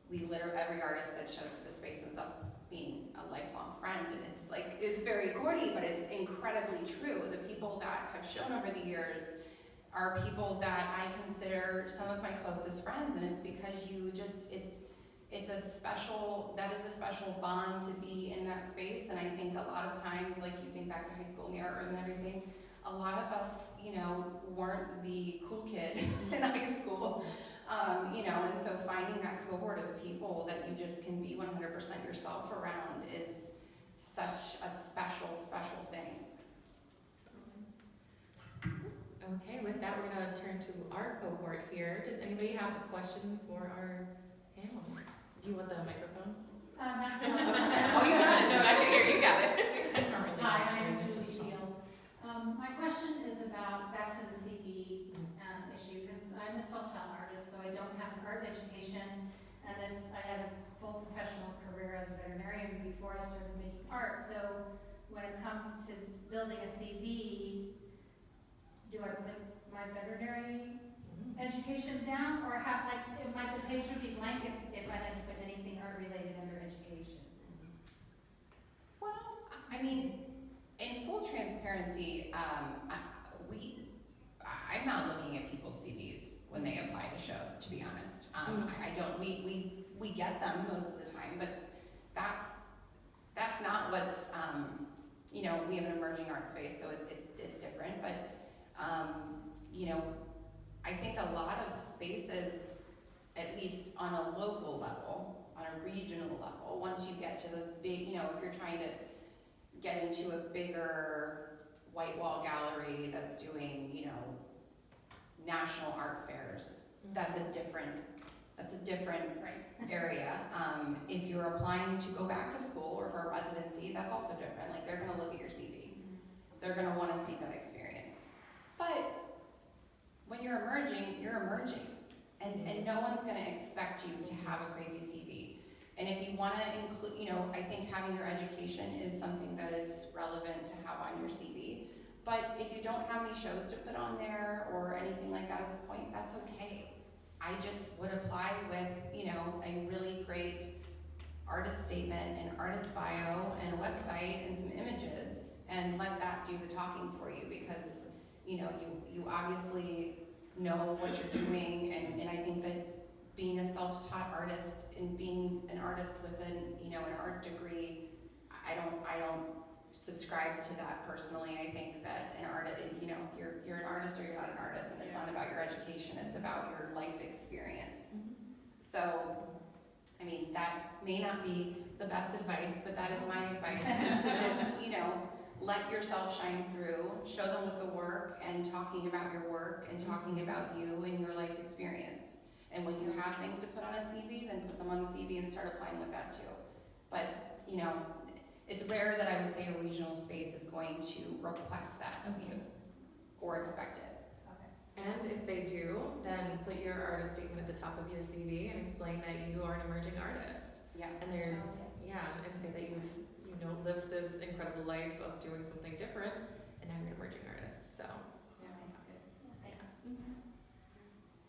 we literally, every artist that shows at the space ends up being a lifelong friend. And it's like, it's very corny, but it's incredibly true. The people that have shown over the years are people that I consider some of my closest friends, and it's because you just, it's a special, that is a special bond to be in that space. And I think a lot of times, like you think back to high school and the art room and everything, a lot of us, you know, weren't the cool kid in high school, you know, and so finding that cohort of people that you just can be 100% yourself around is such a special, special thing. Okay, with that, we're gonna turn to our cohort here. Does anybody have a question for our panel? Do you want the microphone? That's what I Oh, you got it. No, I can hear you. Got it. Hi, my name is Julie Shield. My question is about, back to the CV issue, because I'm a self-taught artist, so I don't have an art education, and I had a full professional career as a veterinarian before I started making art. So when it comes to building a CV, do I put my veterinary education down, or have, like, the page would be blank if I had to put anything art related under education? Well, I mean, in full transparency, I'm not looking at people's CVs when they apply to shows, to be honest. I don't, we get them most of the time, but that's not what's, you know, we have an emerging art space, so it's different, but, you know, I think a lot of spaces, at least on a local level, on a regional level, once you get to those big, you know, if you're trying to get into a bigger white wall gallery that's doing, you know, national art fairs, that's a different area. If you're applying to go back to school or for a residency, that's also different. Like, they're gonna look at your CV. They're gonna wanna see that experience. But when you're emerging, you're emerging. And no one's gonna expect you to have a crazy CV. And if you wanna include, you know, I think having your education is something that is relevant to have on your CV. But if you don't have any shows to put on there or anything like that at this point, that's okay. I just would apply with, you know, a really great artist statement, an artist bio, and a website, and some images, and let that do the talking for you, because, you know, you obviously know what you're doing, and I think that being a self-taught artist and being an artist with an, you know, an art degree, I don't subscribe to that personally. I think that an artist, you know, you're an artist or you're not an artist, and it's not about your education, it's about your life experience. So, I mean, that may not be the best advice, but that is my advice, is to just, you know, let yourself shine through, show them with the work, and talking about your work, and talking about you and your life experience. And when you have things to put on a CV, then put them on the CV and start applying with that too. But, you know, it's rare that I would say a regional space is going to request that of you or expect it. And if they do, then put your artist statement at the top of your CV and explain that you are an emerging artist. Yeah. And there's, and say that you've, you know, lived this incredible life of doing something different, and now you're an emerging artist. So, Thanks.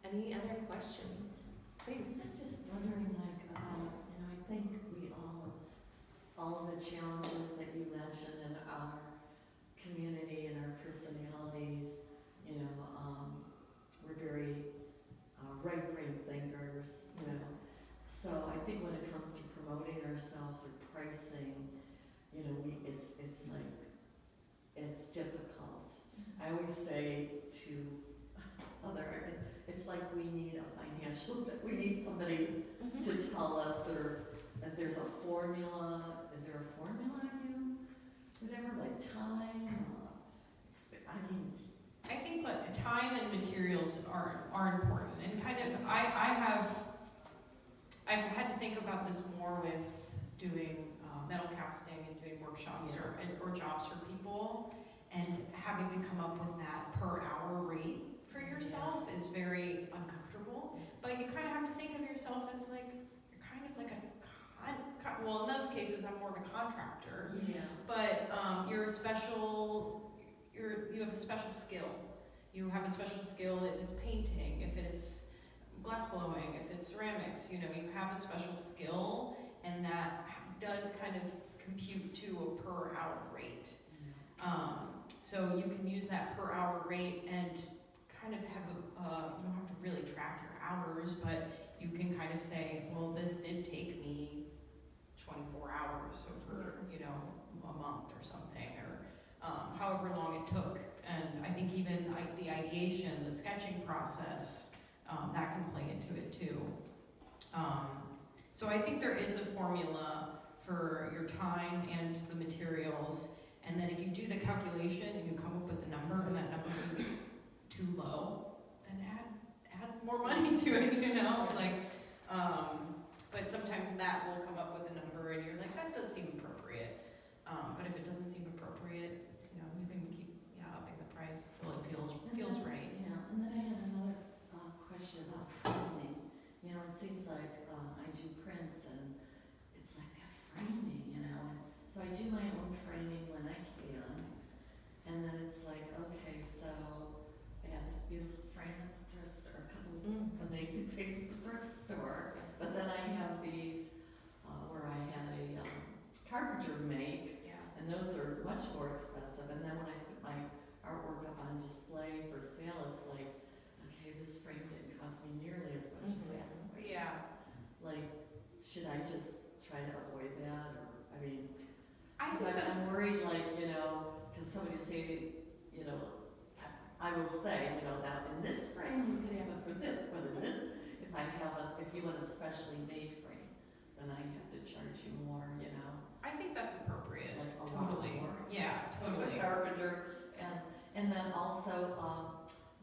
Any other questions? Please. I'm just wondering, like, about, you know, I think we all of the challenges that you mentioned in our community and our personalities, you know, we're very right-brain thinkers, you know. So I think when it comes to promoting ourselves or pricing, you know, it's like, it's difficult. I always say to it's like we need a financial, we need somebody to tell us, or if there's a formula, is there a formula you, whatever, like time, I mean. I think think like time and materials are important, and kind of I've had to think about this more with doing metal casting and doing workshops or jobs for people, and having to come up with that per hour rate for yourself is very uncomfortable. But you kind of have to think of yourself as like, you're kind of like well, in those cases I'm more of a contractor, but you have a special skill. You have a special skill in painting, if it's glass blowing, if it's ceramics, you have a special skill, and that does kind of compute to a per hour rate. So you can use that per hour rate and kind of have you don't have to really track your hours, but you can kind of say, well, this did take me 24 hours over, a month or something, or however long it took. And I think even the ideation, the sketching process, that can play into it too. So I think there is a formula for your time and the materials, and then if you do the calculation and you come up with a number and that number is too low, then add more money to it, but sometimes that will come up with a number and you're like, that does seem appropriate. But if it doesn't seem appropriate, you can keep upping the price till it feels right. Yeah, and then I had another question about framing. It seems like I do prints and it's like that framing, and so I do my own framing when I can. And then it's like, okay, so I got this beautiful frame at the thrift store, a couple of amazing things at the thrift store. But then I have these where I had a carpenter make, and those are much more expensive. And then when I put my artwork up on display for sale, it's like, okay, this frame didn't cost me nearly as much as that. Yeah. Like, should I just try to avoid that, or I because think I'm worried, because somebody will say, I will say, now in this frame you can have it for this, but in this, if you want a specially made frame, then I have to charge you more, I think that's appropriate. like a Totally. lot more. Yeah, Like totally. a carpenter, and then also,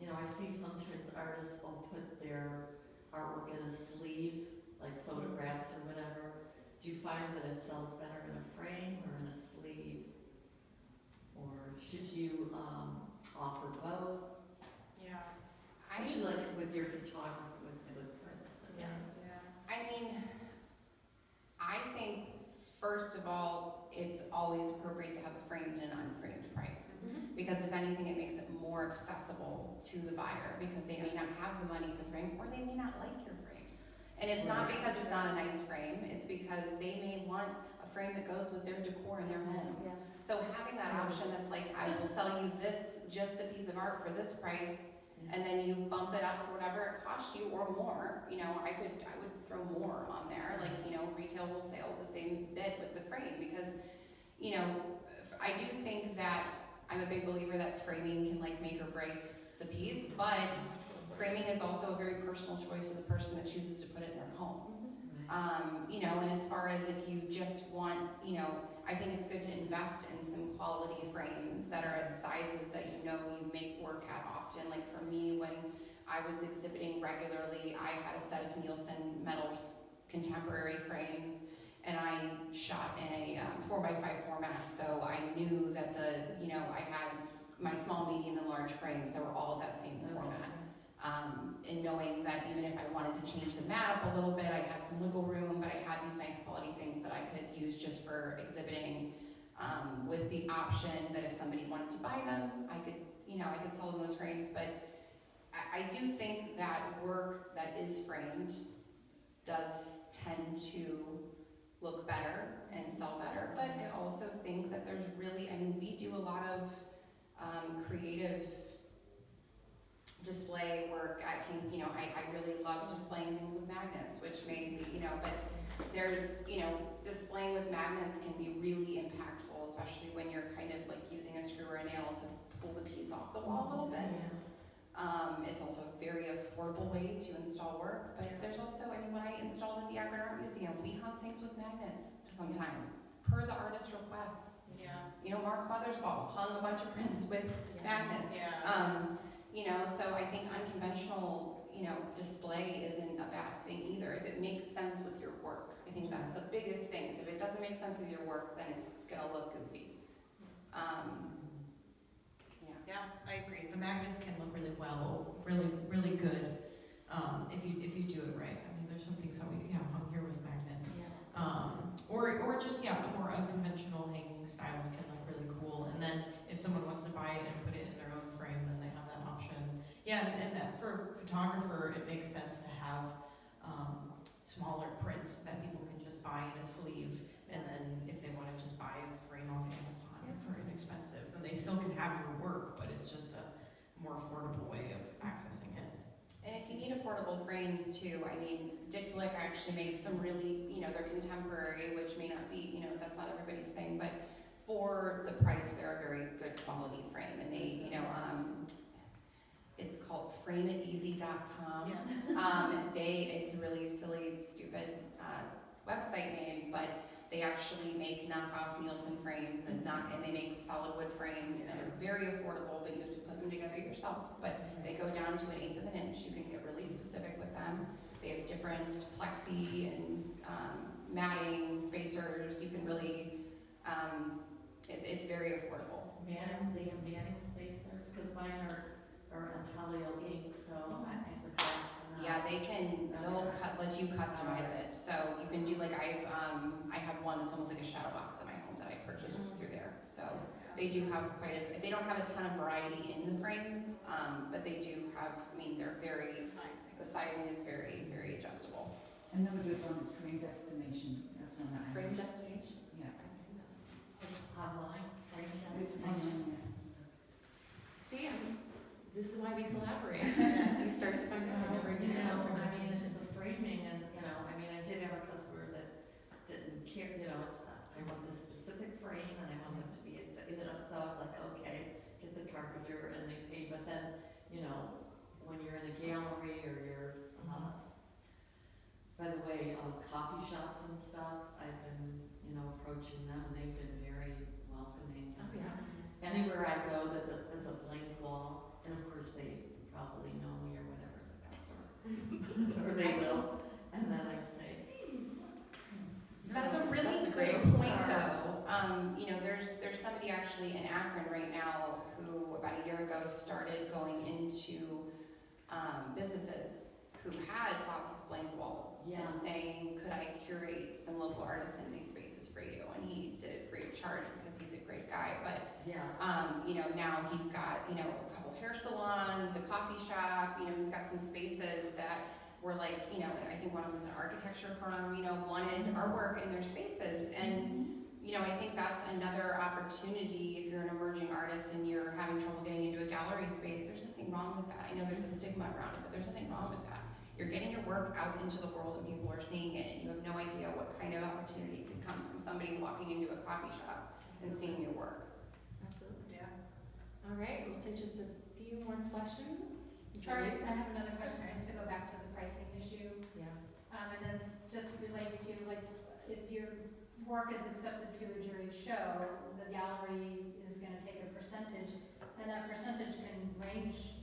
I see sometimes artists will put their artwork in a sleeve, like photographs or whatever. Do you find that it sells better in a frame or in a sleeve? Or should you offer both? Yeah. Especially like with your photography, with prints. I think, first of all, it's always appropriate to have a framed and an unframed price. Because if anything, it makes it more accessible to the buyer, because they may not have the money for the frame, or they may not like your frame. And it's not because it's not a nice frame, it's because they may want a frame that goes with their decor in their home. Yes. So having that option that's like, I will sell you this, just the piece of art for this price, and then you bump it up for whatever it costs you or more, I would throw more on there, like, retail, wholesale, the same bit with the frame, because, I do think that I'm a big believer that framing can like make or break the piece, but framing is also a very personal choice of the person that chooses to put it in their home. And as far as if you just want, I think it's good to invest in some quality frames that are at sizes that you make work at often. Like for me, when I was exhibiting regularly, I had a set of Nielsen metal contemporary frames, and I shot in a 4x5 format, so I knew that I had my small, medium, and large frames that were all that same format. And knowing that even if I wanted to change the mat up a little bit, I had some wiggle room, but I had these nice quality things that I could use just for exhibiting, with the option that if somebody wanted to buy them, I could sell them those frames. But I do think that work that is framed does tend to look better and sell better, but I also think that there's really, we do a lot of creative display work at King. I really love displaying things with magnets, which may be, but there's, displaying with magnets can be really impactful, especially when you're kind of like using a screw or a nail to pull the piece off the wall a little bit. It's also a very affordable way to install work, but there's also, when I installed at the Akron Art Museum, we hung things with magnets sometimes, per the artist's requests. Yeah. Mark Mothersbaugh hung a bunch of prints with magnets. Yeah. So I think unconventional, display isn't a bad thing either, if it makes sense with your work. I think that's the biggest thing. If it doesn't make sense with your work, then it's gonna look goofy. Yeah. Yeah, I agree. The magnets can look really really good, if you do it right. I mean, there's some things that we have hung here with magnets. Or just, the more unconventional hanging styles can look really cool. And then if someone wants to buy it and put it in their own frame, then they have that option. Yeah, and that for a photographer, it makes sense to have smaller prints that people can just buy in a sleeve. And then if they want to just buy a frame off Amazon for inexpensive, then they still can have your work, but it's just a more affordable way of accessing it. And if you need affordable frames too, I mean, Dick Blick actually makes some really, they're contemporary, which may not be, that's not everybody's thing, but for the price, they're a very good quality frame. And they, it's called frameiteasy.com. Yes. It's a really silly, stupid website name, but they actually make knockoff Nielsen frames and they make solid wood frames, and they're very affordable, but you have to put them together yourself. But they go down to 1/8 of an inch. You can get really specific with them. They have different plexi and matting spacers. You can really, it's very affordable. They have manning spacers, because mine are Antalio ink, so I have the cost for that. Yeah, they'll let you customize it. So you can do I have one that's almost like a shadow box in my home that I purchased through there. So they do have they don't have a ton of variety in the frames, but they do have, they're the sizing is very, very adjustable. Another good one is Frame Destination. That's one that I Frame have. destination? Yeah. Is it online, frame It's destination? online. See, this is why we collaborate. Yes. We start to find out Well, never get out. it's the framing and, I did have a customer that didn't care, it's not, I want this specific frame and I want them to be, so it's like, okay, get the carpenter and they pay, but then, when you're in a gallery or you're, by the way, coffee shops and stuff, I've been, approaching them and they've been very welcoming. Oh, yeah. Anywhere I go that there's a blank wall, and of course they probably know me or whatever as a customer, or they will, and then I say, hey. That's a really great point though. There's somebody actually in Akron right now who about a year ago started going into businesses who had lots of blank walls and Yes. saying, could I curate some local artists in these spaces for you? And he did it free of charge because he's a great guy. But Yes. now he's got a couple hair salons, a coffee shop. He's got some spaces that were like, I think one of them was an architecture firm. Wanted artwork in their spaces, and I think that's another opportunity if you're an emerging artist and you're having trouble getting into a gallery space. There's nothing wrong with that. I know there's a stigma around it, but there's nothing wrong with that. You're getting your work out into the world and people are seeing it, and you have no idea what kind of opportunity could come from somebody walking into a coffee shop and seeing your work. Absolutely. Yeah. All right, we'll take just a few more questions. Sorry, Julie? I have another question, just to go back to the pricing issue. Yeah. And that's just relates to, if your work is accepted to a jury show, the gallery is gonna take a percentage, and that percentage can range,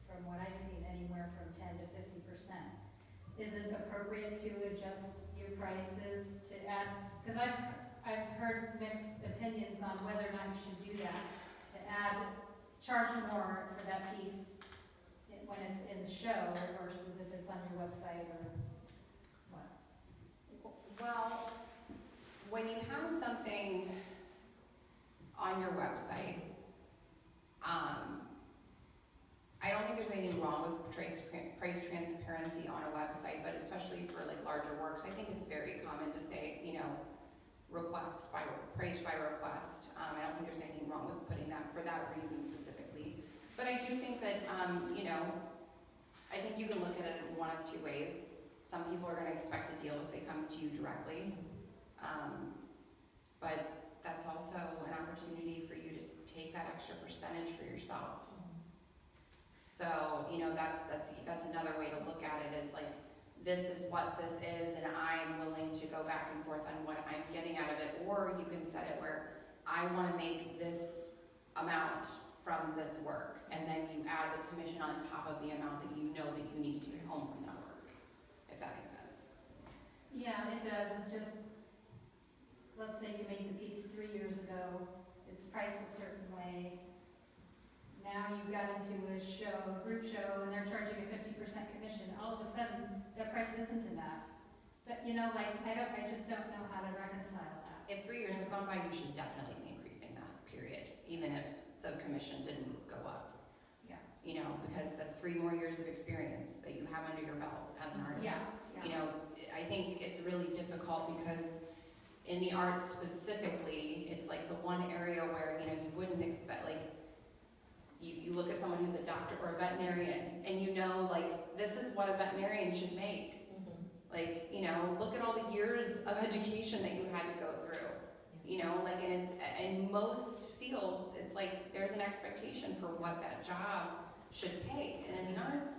from what I've seen, anywhere from 10 to 50%. Is it appropriate to adjust your prices to add, because I've heard mixed opinions on whether or not you should do that, to charge more for that piece when it's in the show versus if it's on your website or what? Well, when you have something on your website, I don't think there's anything wrong with price transparency on a website, but especially for larger works, I think it's very common to say, price by request. I don't think there's anything wrong with putting that for that reason specifically. But I do think that, I think you can look at it in one of two ways. Some people are going to expect a deal if they come to you directly. But that's also an opportunity for you to take that extra percentage for yourself. So, that's another way to look at it, is this is what this is, and I'm willing to go back and forth on what I'm getting out of it. Or you can set it where I want to make this amount from this work, and then you add the commission on top of the amount that you know that you need to take home from that work, if that makes sense. Yeah, it does, it's just, let's say you made the piece 3 years ago, it's priced a certain way. Now you got into a show, a group show, and they're charging a 50% commission, all of a sudden, the price isn't enough. But, you know, like, I just don't know how to reconcile that. If 3 years have gone by, you should definitely be increasing that, period, even if the commission didn't go up. Yeah. You know, because that's 3 more years of experience that you have under your belt as an artist. Yeah, You yeah. know, I think it's really difficult because in the arts specifically, it's like the one area where, you know, you wouldn't expect, like, you look at someone who's a doctor or a veterinarian, and you know, like, this is what a veterinarian should make. Like, you know, look at all the years of education that you had to go through. You know, like, and it's, in most fields, it's like, there's an expectation for what that job should pay, and in the arts,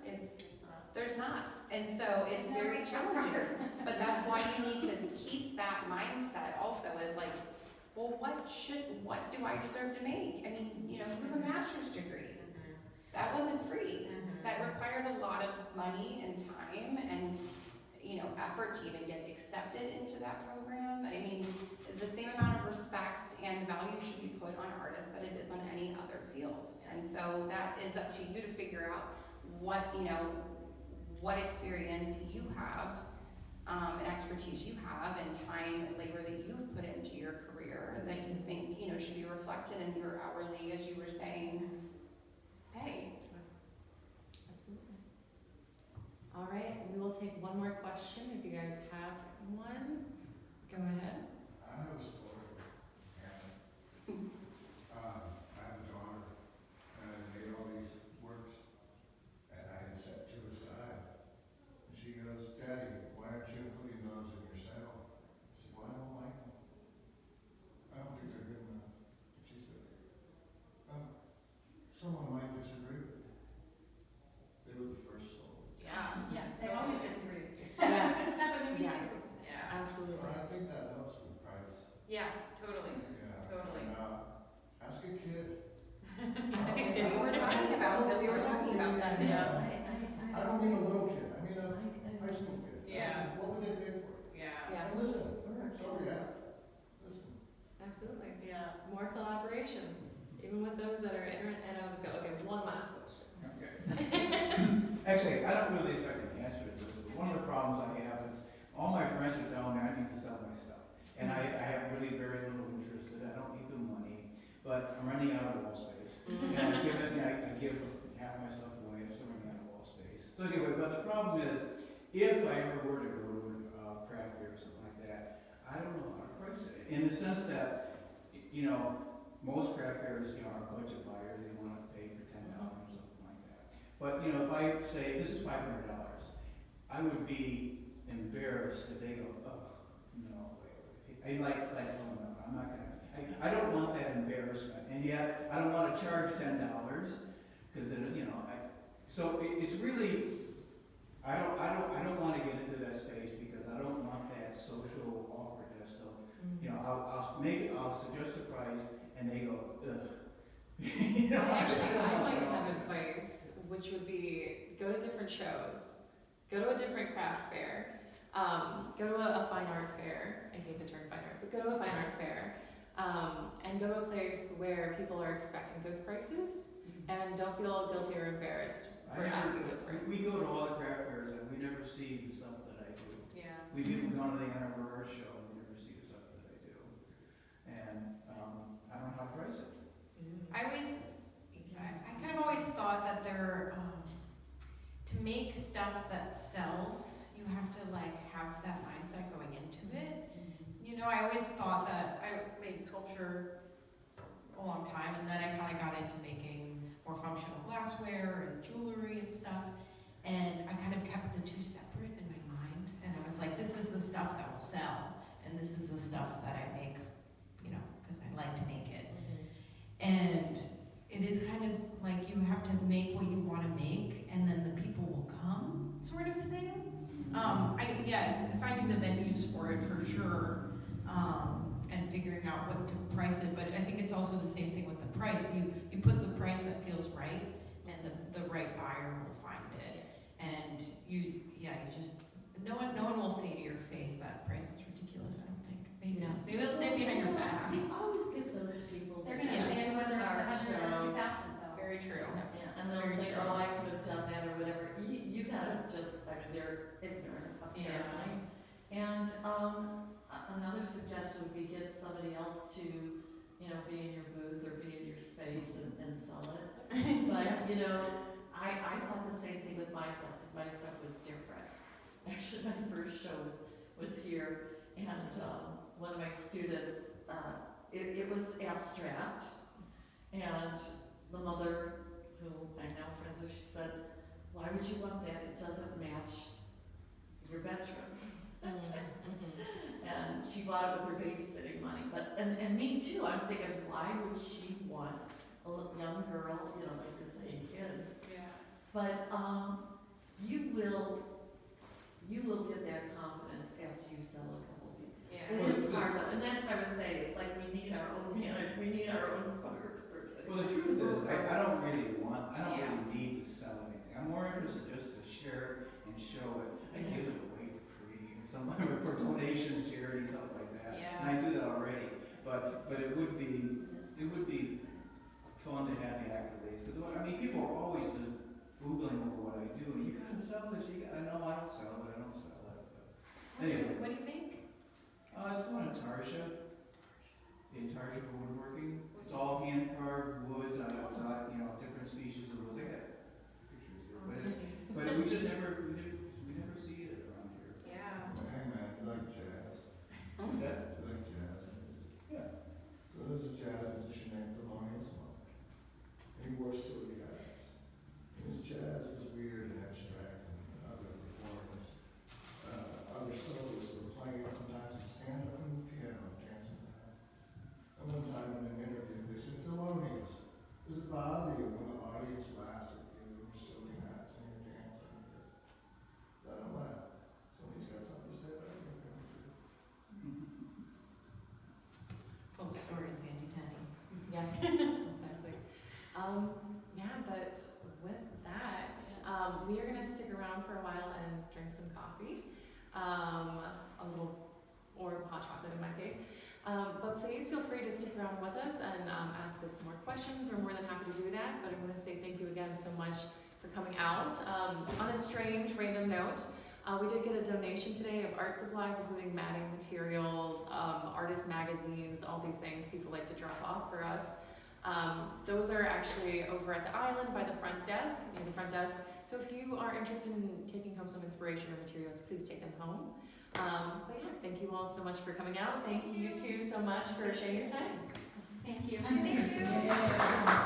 there's not. And so it's very challenging, but that's why you need to keep that mindset also, is like, well, what do I deserve to make? I mean, you know, you have a master's degree. That wasn't free. That required a lot of money and time and, you know, effort to even get accepted into that program. I mean, the same amount of respect and value should be put on artists that it is on any other field. And so that is up to you to figure out what, you know, what experience you have, and expertise you have, and time and labor that you've put into your career that you think, you know, should be reflected in your hourly, as you were saying, pay. Absolutely. All right, we will take one more question if you guys have one. Go ahead. I have a story, and I have a daughter, and I made all these works, and I had set two aside. And she goes, "Daddy, why aren't you including those in your sale?" I said, "Well, I don't like them. I don't think they're good enough." And she said, "Someone might disagree with me." They were the first sold. Yeah. Yeah, they always disagree. Yes. It's happened to me too. Yes. Yeah. Absolutely. But I think that helps with price. Yeah, totally. Yeah. Totally. And, ask a kid. We were talking about that. Yeah. I don't mean a little kid, I mean a high school kid. Yeah. What would they pay for it? Yeah. Yeah. And listen, so yeah, listen. Absolutely. Yeah. More collaboration, even with those that are in and out of the field. Okay, one last question. Okay. Actually, I don't really expect an answer to this, but one of the problems I have is all my friends are telling me I need to sell my stuff. And I have really very little interest in it. I don't need the money, but I'm running out of wall space. And I give half my stuff away, so I'm running out of wall space. So anyway, but the problem is, if I ever were to go to a craft fair or something like that, I don't know how to price it. In the sense that, you know, most craft fairs, you know, are budget buyers, they want to pay for $10 or something like that. But, you know, if I say, this is $500, I would be embarrassed if they go, oh, no, wait. I oh no, I'm not gonna, I don't want that embarrassment, and yet, I don't wanna charge $10, because it, you know, so it's really, I don't wanna get into that space, because I don't want that social awkwardness of, you know, I'll suggest a price, and they go, ugh. You know, Actually, I might don't have know. advice, which would be go to different shows, go to a different craft fair, go to a fine art fair. I hate the term fine art, but go to a fine art fair, and go to a place where people are expecting those prices, and don't feel guilty or embarrassed for asking those prices. We go to all the craft fairs, and we never see the stuff that I do. Yeah. We've even gone to the Ann Arbor Art Show, and we never see the stuff that I do. And, I don't know how to price it. I kind of always thought that to make stuff that sells, you have to like have that mindset going into it. You know, I always thought that I made sculpture a long time, and then I kind of got into making more functional glassware and jewelry and stuff. And I kind of kept the two separate in my mind, and I was like, this is the stuff that will sell, and this is the stuff that I make, you know, because I like to make it. And it is kind of like you have to make what you want to make, and then the people will come, sort of thing. It's finding the venues for it for sure, and figuring out what to price it. But I think it's also the same thing with the price. You put the price that feels right, and the right buyer will find it. Yes. And you just, no one will say to your face that price is ridiculous, I don't think. Maybe, No. maybe they'll say it behind your back. You always get those people. They're that gonna say ask whether it's our 100 or show, 2,000 though. Very true. Yeah, and they'll Very say, true. oh, I could have done that or whatever. You gotta just, I mean, they're ignorant apparently. And, another suggestion would be get somebody else to, be in your booth or be in your space and sell it. But, I thought the same thing with my stuff, because my stuff was different. Actually, my first show was here, and, one of my students, it was abstract, and the mother, who I'm now friends with, she said, why would you want that? It doesn't match your bedroom. And she bought it with her babysitting money, and me too, I'm thinking, why would she want a young girl, like you're saying, kids? Yeah. But, you will get that confidence after you sell a couple of people. Yeah. It is hard though, and that's what I was saying, it's like we need our own manager, we need our own spokesperson. Well, the truth is, I don't really Yeah. need to sell anything. I'm more interested just to share and show it. I give it away for free, for donations, charity, stuff like that. Yeah. And I do that already. But it would be fun to have the accolades. Because people are always just Googling over what I do, and you gotta sell this, I know I don't sell it, I don't sell it. But anyway, What do you make? it's going to Tarsha. In Tarsha for woodworking. It's all hand carved woods, different species of woods. I got pictures here, but we just never see it around here. Yeah. Hey man, you like jazz? What's that? You like jazz music? Yeah. So there's a jazz musician named Thelonious Monk. And he wore silly hats. And his jazz was weird and abstract and other performers. Other soloists were playing it sometimes and stand up on the piano and dancing around. And one time in an interview they said, Thelonious, does it bother you when the audience laughs at you in your silly hats and you're dancing? He goes, I don't laugh. Somebody's got something to say about everything we do. Full stories, Andy Tenney. Yes, exactly. But with that, we are gonna stick around for a while and drink some coffee, or hot chocolate in my case. But please feel free to stick around with us and ask us some more questions. We're more than happy to do that. But I want to say thank you again so much for coming out. On a strange, random note, we did get a donation today of art supplies, including matting material, artist magazines, all these things people like to drop off for us. Those are actually over at the island by the front desk, near the front desk. So if you are interested in taking home some inspiration or materials, please take them home. But yeah, thank you all so much for coming out. Thank you too so much for sharing your time. Thank you. Thank you.